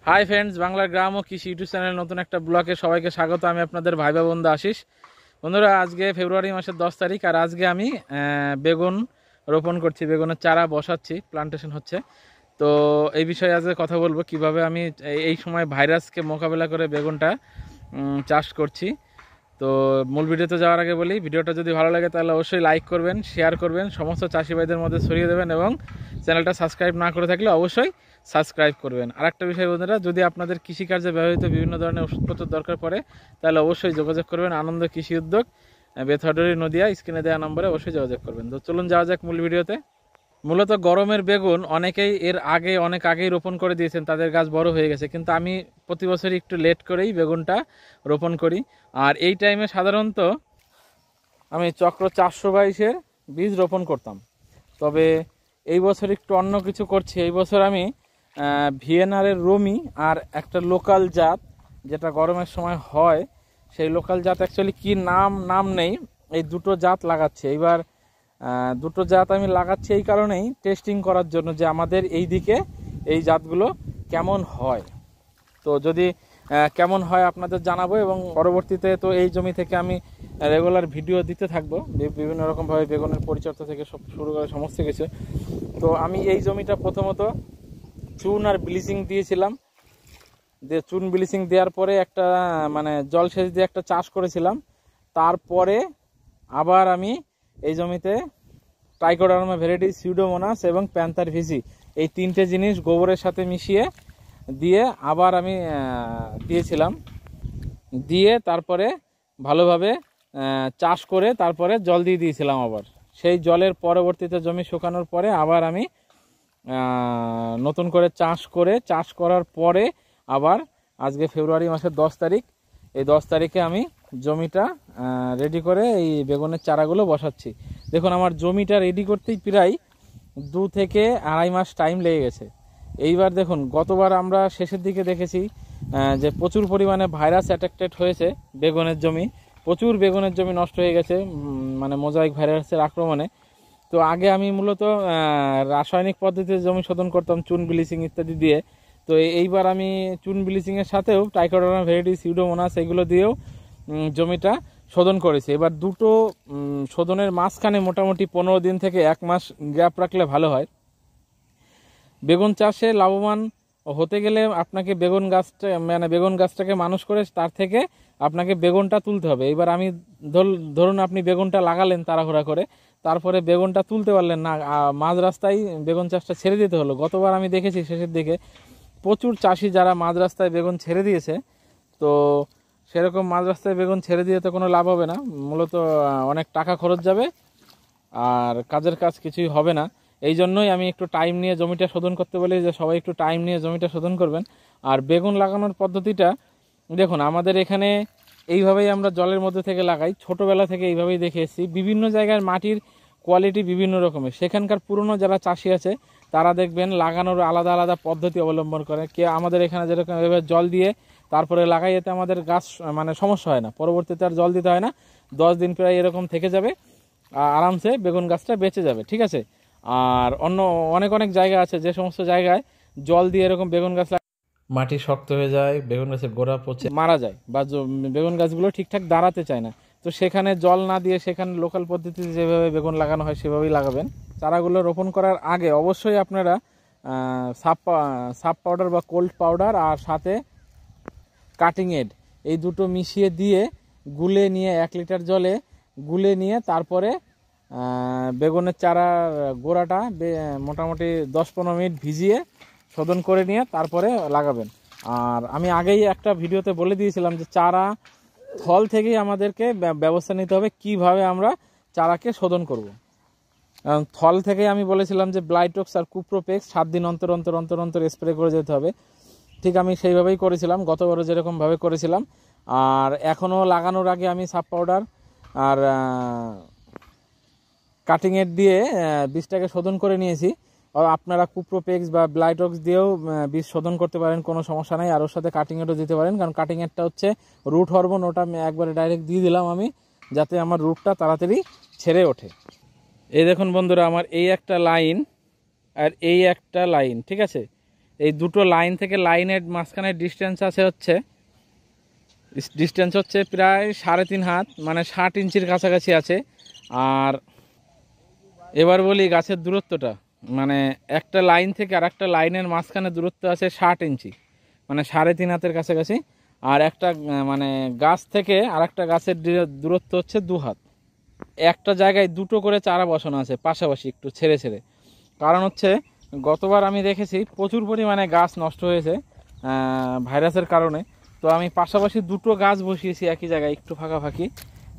Hi friends, বাংলার গ্রাম ও কৃষি YouTube channel নতুন একটা ব্লগে সবাইকে স্বাগত। আমি আপনাদের ভাই বন্ধু আশিস। বন্ধুরা, আজকে ফেব্রুয়ারি মাসের 10 তারিখ, আর আজকে আমি বেগুন রোপণ করছি, বেগুনের চারা বসাচ্ছি, প্লান্টেশন হচ্ছে। তো এই বিষয়ে আজকে কথা বলবো কিভাবে আমি এই সময় ভাইরাসকে মোকাবেলা করে বেগুনটা চাষ করছি। তো মূল ভিডিওতে যাওয়ার আগে বলি, ভিডিওটা যদি ভালো লাগে তাহলে অবশ্যই লাইক করবেন, শেয়ার করবেন, সমস্ত চাষি ভাইদের মধ্যে ছড়িয়ে দেবেন এবং চ্যানেলটা সাবস্ক্রাইব না করে থাকলে অবশ্যই সাবস্ক্রাইব করবেন। আর একটা বিষয় বন্ধুরা, যদি আপনাদের কৃষিকার্যে ব্যবহৃত বিভিন্ন ধরনের ওষুধপত্র দরকার পড়ে তাহলে অবশ্যই যোগাযোগ করবেন আনন্দ কৃষি উদ্যোগ, বেথডরি নদিয়া, স্ক্রিনে দেওয়া নম্বরে অবশ্যই যোগাযোগ করবেন। তো চলুন যাওয়া যাক মূল ভিডিওতে। মূলত গরমের বেগুন অনেকেই এর আগে অনেক আগেই রোপণ করে দিয়েছেন, তাদের গাছ বড় হয়ে গেছে, কিন্তু আমি প্রতি বছরই একটু লেট করেই বেগুনটা রোপণ করি। আর এই টাইমে সাধারণত আমি চক্র 422-এর বীজ রোপণ করতাম, তবে এই বছর একটু অন্য কিছু করছি। এই বছর আমি ভিএনআরের রমি আর একটা লোকাল জাত যেটা গরমের সময় হয়, সেই লোকাল জাত অ্যাকচুয়ালি কি নাম নেই, এই দুটো জাত লাগাচ্ছে। এইবার দুটো জাত আমি লাগাচ্ছি এই কারণেই, টেস্টিং করার জন্য যে আমাদের এই দিকে এই জাতগুলো কেমন হয়। তো যদি কেমন হয় আপনাদের জানাবো, এবং পরবর্তীতে তো এই জমি থেকে আমি রেগুলার ভিডিও দিতে থাকবো, বিভিন্ন রকমভাবে বেগুনের পরিচর্যা থেকে সব শুরু করে সমস্ত কিছু। তো আমি এই জমিটা প্রথমত চুন আর ব্লিচিং দিয়েছিলাম, দিয়ে চুন ব্লিচিং দেওয়ার পরে একটা জলসেচ দিয়ে একটা চাষ করেছিলাম। তারপরে আবার আমি এই জমিতে ট্রাইকোডার্মা ভ্যারাইটি, সিউডোমোনাস এবং প্যান্থার ভিসি, এই তিনটে জিনিস গোবরের সাথে মিশিয়ে দিয়ে আবার আমি দিয়েছিলাম, দিয়ে তারপরে ভালোভাবে চাষ করে তারপরে জল দিয়ে দিয়েছিলাম। আবার সেই জলের পরবর্তীতে জমি শুকানোর পরে আবার আমি নতুন করে চাষ করার পরে আবার আজকে ফেব্রুয়ারি মাসের 10 তারিখ, এই 10 তারিখে আমি জমিটা রেডি করে এই বেগুনের চারাগুলো বসাচ্ছি। দেখুন, আমার জমিটা রেডি করতেই প্রায় 2 থেকে আড়াই মাস টাইম লেগে গেছে। এইবার দেখুন, গতবার আমরা শেষের দিকে দেখেছি যে প্রচুর পরিমাণে ভাইরাস অ্যাটাকটেড হয়েছে বেগুনের জমি, প্রচুর বেগুনের জমি নষ্ট হয়ে গেছে মোজাইক ভাইরাসের আক্রমণে। তো আগে আমি মূলত রাসায়নিক পদ্ধতিতে জমি শোধন করতাম, চুন ব্লিচিং ইত্যাদি দিয়ে। তো এইবার আমি চুন ব্লিচিংয়ের সাথেও ট্রাইকোডার্মা ভ্যারাইটি, সিউডোমোনাস এগুলো দিয়েও জমিটা শোধন করেছি। এবার দুটো শোধনের মাঝখানে মোটামুটি 15 দিন থেকে 1 মাস গ্যাপ রাখলে ভালো হয়। বেগুন চাষে লাভবান হতে গেলে আপনাকে বেগুন গাছটাকে মানুষ করে তার থেকে আপনাকে বেগুনটা তুলতে হবে। এবার আমি ধরুন আপনি বেগুনটা লাগালেন তাড়াহুড়া করে, তারপরে বেগুনটা তুলতে পারলেন না, মাঝ রাস্তায় বেগুন চাষটা ছেড়ে দিতে হলো। গতবার আমি দেখেছি শেষের দিকে প্রচুর চাষি যারা মাঝ রাস্তায় বেগুন ছেড়ে দিয়েছে। তো সেরকম মাঝ রাস্তায় বেগুন ছেড়ে দিয়ে তো কোনো লাভ হবে না, মূলত অনেক টাকা খরচ যাবে আর কাজের কাজ কিছুই হবে না। এই জন্যই আমি একটু টাইম নিয়ে জমিটা শোধন করতে বলি, যে সবাই একটু টাইম নিয়ে জমিটা শোধন করবেন। আর বেগুন লাগানোর পদ্ধতিটা দেখুন, আমাদের এখানে এইভাবেই আমরা জলের মধ্যে থেকে লাগাই, ছোটোবেলা থেকে এইভাবেই দেখে এসেছি। বিভিন্ন জায়গার মাটির কোয়ালিটি বিভিন্ন রকমের, সেখানকার পুরনো যারা চাষি আছে তারা দেখবেন লাগানোর আলাদা আলাদা পদ্ধতি অবলম্বন করে। কে আমাদের এখানে যেরকম এভাবে জল দিয়ে তারপরে লাগাই, এতে আমাদের গাছ সমস্যা হয় না, পরবর্তীতে আর জল দিতে হয় না, 10 দিন প্রায় এরকম থেকে যাবে, আরামসে বেগুন গাছটা বেঁচে যাবে, ঠিক আছে। আর অন্য অনেক জায়গা আছে যে সমস্ত জায়গায় জল দিয়ে এরকম বেগুন গাছ মাটি শক্ত হয়ে যায়, বেগুন গাছের গোড়া পচে মারা যায়, বা বেগুন গাছগুলো ঠিকঠাক দাঁড়াতে চায় না। তো সেখানে জল না দিয়ে সেখানে লোকাল পদ্ধতিতে যেভাবে বেগুন লাগানো হয় সেভাবেই লাগাবেন। চারাগুলো রোপণ করার আগে অবশ্যই আপনারা সাপ পাউডার বা কোল্ড পাউডার আর সাথে কাটিং এড এই দুটো মিশিয়ে দিয়ে গুলে নিয়ে 1 লিটার জলে গুলে নিয়ে তারপরে বেগুনের চারার গোড়াটা মোটামুটি 10-15 মিনিট ভিজিয়ে শোধন করে নিয়ে তারপরে লাগাবেন। আর আমি আগেই একটা ভিডিওতে বলে দিয়েছিলাম যে চারা থল থেকেই আমাদেরকে ব্যবস্থা নিতে হবে কিভাবে আমরা চারাকে শোধন করব। থল থেকে আমি বলেছিলাম যে ব্লাইটক্স আর কুপ্রোপেক্স 7 দিন অন্তর অন্তর অন্তর অন্তর স্প্রে করে যেতে হবে। ঠিক আমি সেইভাবেই করেছিলাম, গতবারও যেরকমভাবে করেছিলাম। আর এখনও লাগানোর আগে আমি সাপ পাউডার আর কাটিং এড দিয়ে বীজটাকে শোধন করে নিয়েছি। আপনারা কুপ্রোপেক্স বা ব্লাইটক্স দিয়েও বীজ শোধন করতে পারেন, কোনো সমস্যা নাই। আর ওর সাথে কাটিং এডও দিতে পারেন, কারণ কাটিং এডটা হচ্ছে রুট হরমোন, ওটা আমি একবারে ডাইরেক্ট দিয়ে দিলাম আমি, যাতে আমার রুটটা তাড়াতাড়ি ছেড়ে ওঠে। এই দেখুন বন্ধুরা, আমার এই একটা লাইন আর এই একটা লাইন, ঠিক আছে, এই দুটো লাইন থেকে লাইনের মাঝখানে ডিস্টেন্স হচ্ছে প্রায় 3.5 হাত, মানে 60 ইঞ্চির কাছাকাছি আছে। আর এবার বলি গাছের দূরত্বটা, মানে একটা লাইন থেকে আর একটা লাইনের মাঝখানে দূরত্ব আছে 60 ইঞ্চি, মানে 3.5 হাতের কাছাকাছি। আর একটা মানে গাছ থেকে আর একটা গাছের দূরত্ব হচ্ছে 2 হাত। একটা জায়গায় দুটো করে চারা বসানো আছে পাশাপাশি, একটু ছেড়ে ছেড়ে। কারণ হচ্ছে গতবার আমি দেখেছি প্রচুর পরিমাণে গাছ নষ্ট হয়েছে ভাইরাসের কারণে। তো আমি পাশাপাশি দুটো গাছ বসিয়েছি একই জায়গায়, একটু ফাঁকাফাঁকি।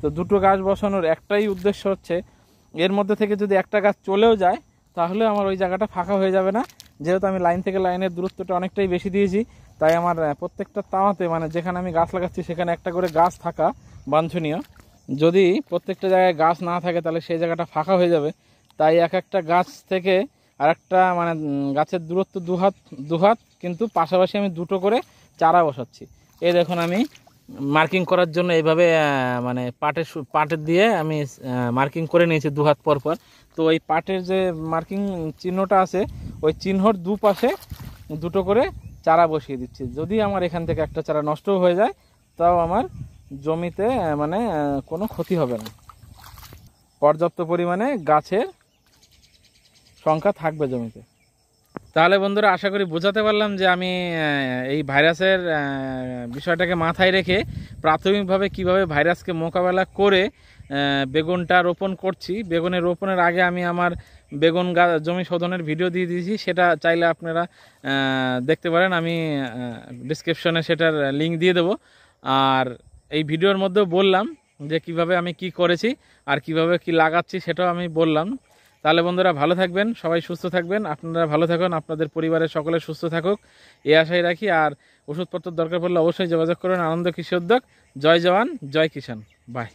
তো দুটো গাছ বসানোর একটাই উদ্দেশ্য হচ্ছে, এর মধ্যে থেকে যদি একটা গাছ চলেও যায় তাহলে আমার ওই জায়গাটা ফাঁকা হয়ে যাবে না। যেহেতু আমি লাইন থেকে লাইনের দূরত্বটা অনেকটাই বেশি দিয়েছি, তাই আমার প্রত্যেকটা তাওয়াতে, মানে যেখানে আমি গাছ লাগাচ্ছি সেখানে একটা করে গাছ থাকা বাঞ্ছনীয়। যদি প্রত্যেকটা জায়গায় গাছ না থাকে তাহলে সেই জায়গাটা ফাঁকা হয়ে যাবে। তাই এক একটা গাছ থেকে আর একটা মানে গাছের দূরত্ব 2 হাত, কিন্তু পাশাপাশি আমি দুটো করে চারা বসাচ্ছি। এই দেখুন আমি মার্কিং করার জন্য এইভাবে মানে পাটের দিয়ে আমি মার্কিং করে নিয়েছি 2 হাত পর পর। তো ওই পাটের যে মার্কিং চিহ্নটা আছে, ওই চিহ্নর দুপাশে দুটো করে চারা বসিয়ে দিচ্ছি। যদি আমার এখান থেকে একটা চারা নষ্ট হয়ে যায় তাও আমার জমিতে মানে কোনো ক্ষতি হবে না, পর্যাপ্ত পরিমাণে গাছের সংখ্যা থাকবে জমিতে। তাহলে বন্ধুরা আশা করি বোঝাতে পারলাম যে আমি এই ভাইরাসের বিষয়টাকে মাথায় রেখে প্রাথমিকভাবে কিভাবে ভাইরাসকে মোকাবেলা করে বেগুনটা রোপণ করছি। বেগুনের রোপণের আগে আমি আমার বেগুন জমি শোধনের ভিডিও দিয়ে দিয়েছি, সেটা চাইলে আপনারা দেখতে পারেন। আমি ডিসক্রিপশনে সেটার লিঙ্ক দিয়ে দেবো। আর এই ভিডিওর মধ্যেও বললাম যে কিভাবে আমি কি করেছি আর কিভাবে কি লাগাচ্ছি সেটাও আমি বললাম। তাহলে বন্ধুরা ভালো থাকবেন, সবাই সুস্থ থাকবেন, আপনারা ভালো থাকুন, আপনাদের পরিবারের সকলে সুস্থ থাকুক এই আশাই রাখি। আর ওষুধপত্র দরকার পড়লে অবশ্যই যোগাযোগ করুন আনন্দ কৃষি উদ্যোগ। জয় জওয়ান, জয় কিষাণ। বাই।